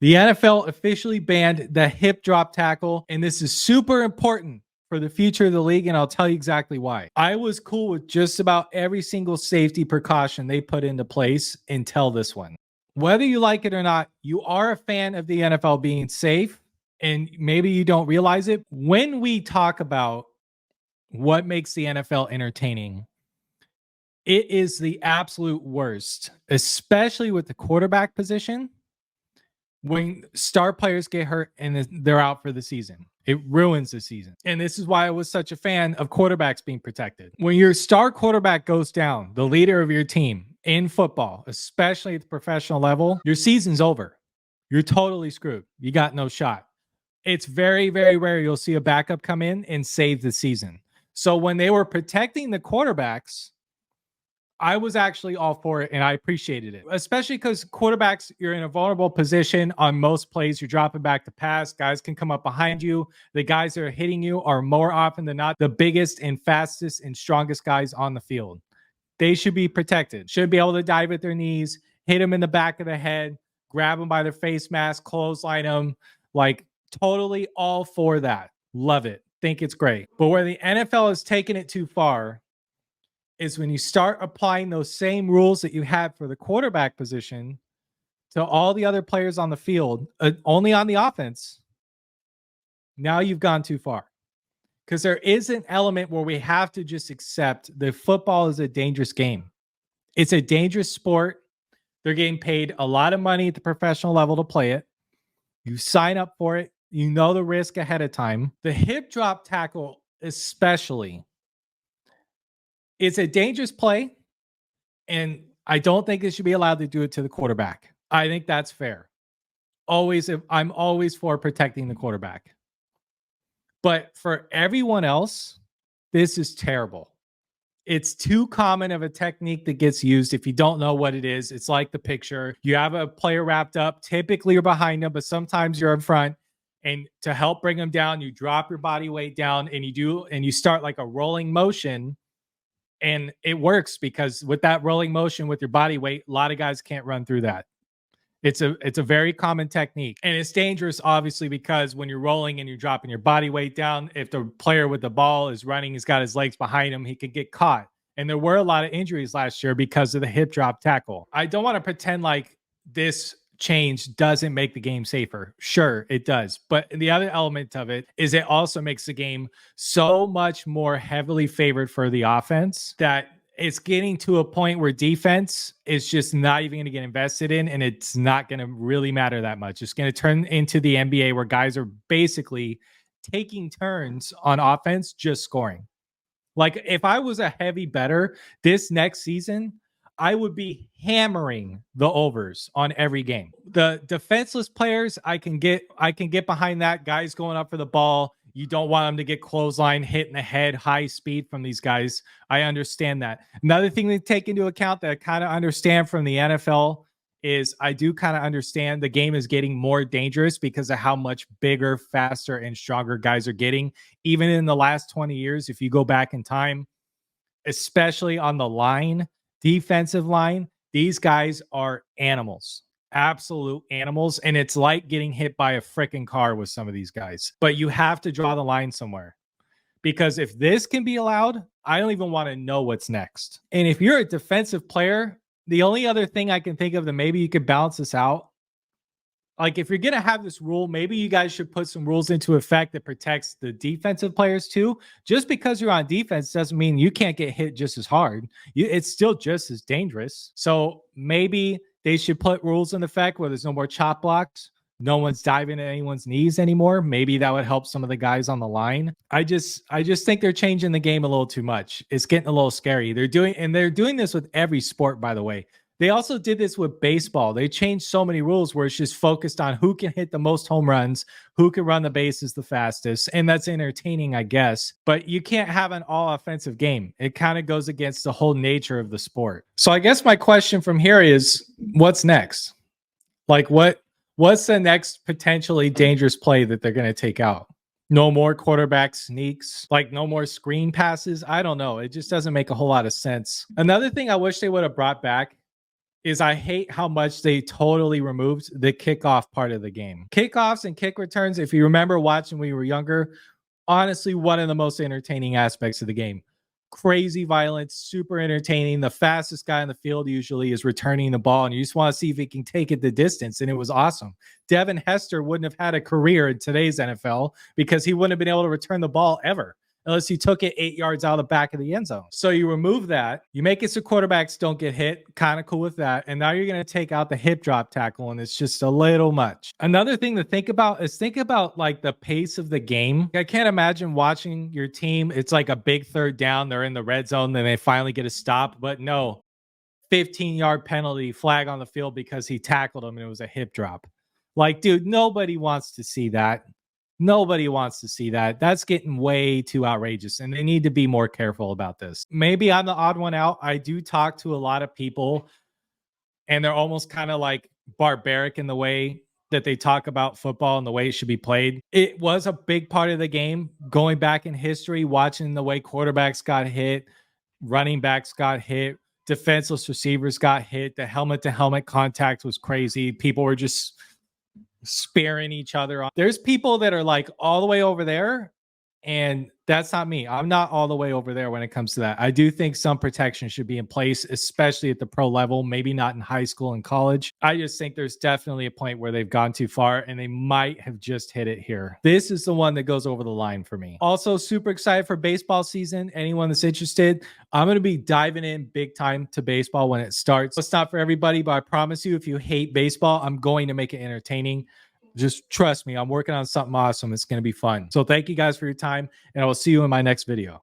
The NFL officially banned the hip drop tackle, and this is super important for the future of the league, and I'll tell you exactly why. I was cool with just about every single safety precaution they put into place until this one. Whether you like it or not, you are a fan of the NFL being safe, and maybe you don't realize it. When we talk about what makes the NFL entertaining, it is the absolute worst, especially with the quarterback position. When star players get hurt and they're out for the season, it ruins the season. And this is why I was such a fan of quarterbacks being protected. When your star quarterback goes down, the leader of your team in football, especially at the professional level, your season's over. You're totally screwed. You got no shot. It's very, very rare you'll see a backup come in and save the season. So when they were protecting the quarterbacks, I was actually all for it, and I appreciated it, especially because quarterbacks, you're in a vulnerable position on most plays. You're dropping back to pass. Guys can come up behind you. The guys that are hitting you are more often than not the biggest and fastest and strongest guys on the field. They should be protected. Should be able to dive at their knees, hit them in the back of the head, grab them by their face mask, clothesline them. Like, totally all for that. Love it. Think it's great. But where the NFL has taken it too far is when you start applying those same rules that you had for the quarterback position to all the other players on the field, only on the offense. Now you've gone too far, because there is an element where we have to just accept that football is a dangerous game. It's a dangerous sport. They're getting paid a lot of money at the professional level to play it. You sign up for it. You know the risk ahead of time. The hip drop tackle, especially, it's a dangerous play, and I don't think it should be allowed to do it to the quarterback. I think that's fair. I'm always for protecting the quarterback. But for everyone else, this is terrible. It's too common of a technique that gets used. If you don't know what it is, it's like the picture. You have a player wrapped up. Typically, you're behind them, but sometimes you're in front. And to help bring them down, you drop your body weight down, and you start like a rolling motion. And it works because with that rolling motion with your body weight, a lot of guys can't run through that. It's a very common technique, and it's dangerous, obviously, because when you're rolling and you're dropping your body weight down, if the player with the ball is running, he's got his legs behind him, he could get caught. And there were a lot of injuries last year because of the hip drop tackle. I don't want to pretend like this change doesn't make the game safer. Sure, it does. But the other element of it is it also makes the game so much more heavily favored for the offense that it's getting to a point where defense is just not even going to get invested in, and it's not going to really matter that much. It's going to turn into the NBA where guys are basically taking turns on offense, just scoring. Like, if I was a heavy bettor this next season, I would be hammering the overs on every game. The defenseless players, I can get behind that. Guys going up for the ball. You don't want them to get clothesline, hit in the head, high speed from these guys. I understand that. Another thing to take into account that I kind of understand from the NFL is I do kind of understand the game is getting more dangerous because of how much bigger, faster, and stronger guys are getting. Even in the last 20 years, if you go back in time, especially on the line, defensive line, these guys are animals, absolute animals. And it's like getting hit by a freaking car with some of these guys. But you have to draw the line somewhere, because if this can be allowed, I don't even want to know what's next. And if you're a defensive player, the only other thing I can think of that maybe you could balance this out, like if you're going to have this rule, maybe you guys should put some rules into effect that protects the defensive players too. Just because you're on defense doesn't mean you can't get hit just as hard. It's still just as dangerous. So maybe they should put rules in effect where there's no more chop blocks. No one's diving at anyone's knees anymore. Maybe that would help some of the guys on the line. I just think they're changing the game a little too much. It's getting a little scary. They're doing this with every sport, by the way. They also did this with baseball. They changed so many rules where it's just focused on who can hit the most home runs, who can run the bases the fastest. And that's entertaining, I guess. But you can't have an all offensive game. It kind of goes against the whole nature of the sport. So I guess my question from here is, what's next? Like, what's the next potentially dangerous play that they're going to take out? No more quarterback sneaks, like no more screen passes. I don't know. It just doesn't make a whole lot of sense. Another thing I wish they would have brought back is I hate how much they totally removed the kickoff part of the game. Kickoffs and kick returns, if you remember watching when you were younger, honestly, one of the most entertaining aspects of the game. Crazy violence, super entertaining. The fastest guy in the field usually is returning the ball, and you just want to see if he can take it the distance. And it was awesome. Devin Hester wouldn't have had a career in today's NFL because he wouldn't have been able to return the ball ever unless he took it 8 yards out of the back of the end zone. So you remove that, you make it so quarterbacks don't get hit, kind of cool with that. And now you're going to take out the hip drop tackle, and it's just a little much. Another thing to think about is think about like the pace of the game. I can't imagine watching your team. It's like a big third down. They're in the red zone, then they finally get a stop. But no, 15-yard penalty, flag on the field because he tackled him and it was a hip drop. Like, dude, nobody wants to see that. Nobody wants to see that. That's getting way too outrageous, and they need to be more careful about this. Maybe I'm the odd one out. I do talk to a lot of people, and they're almost kind of like barbaric in the way that they talk about football and the way it should be played. It was a big part of the game, going back in history, watching the way quarterbacks got hit, running backs got hit, defenseless receivers got hit. The helmet-to-helmet contact was crazy. People were just sparing each other on. There's people that are like all the way over there, and that's not me. I'm not all the way over there when it comes to that. I do think some protection should be in place, especially at the pro level, maybe not in high school and college. I just think there's definitely a point where they've gone too far, and they might have just hit it here. This is the one that goes over the line for me. Also, super excited for baseball season. Anyone that's interested, I'm going to be diving in big time to baseball when it starts. It's not for everybody, but I promise you, if you hate baseball, I'm going to make it entertaining. Just trust me, I'm working on something awesome. It's going to be fun. So thank you guys for your time, and I will see you in my next video.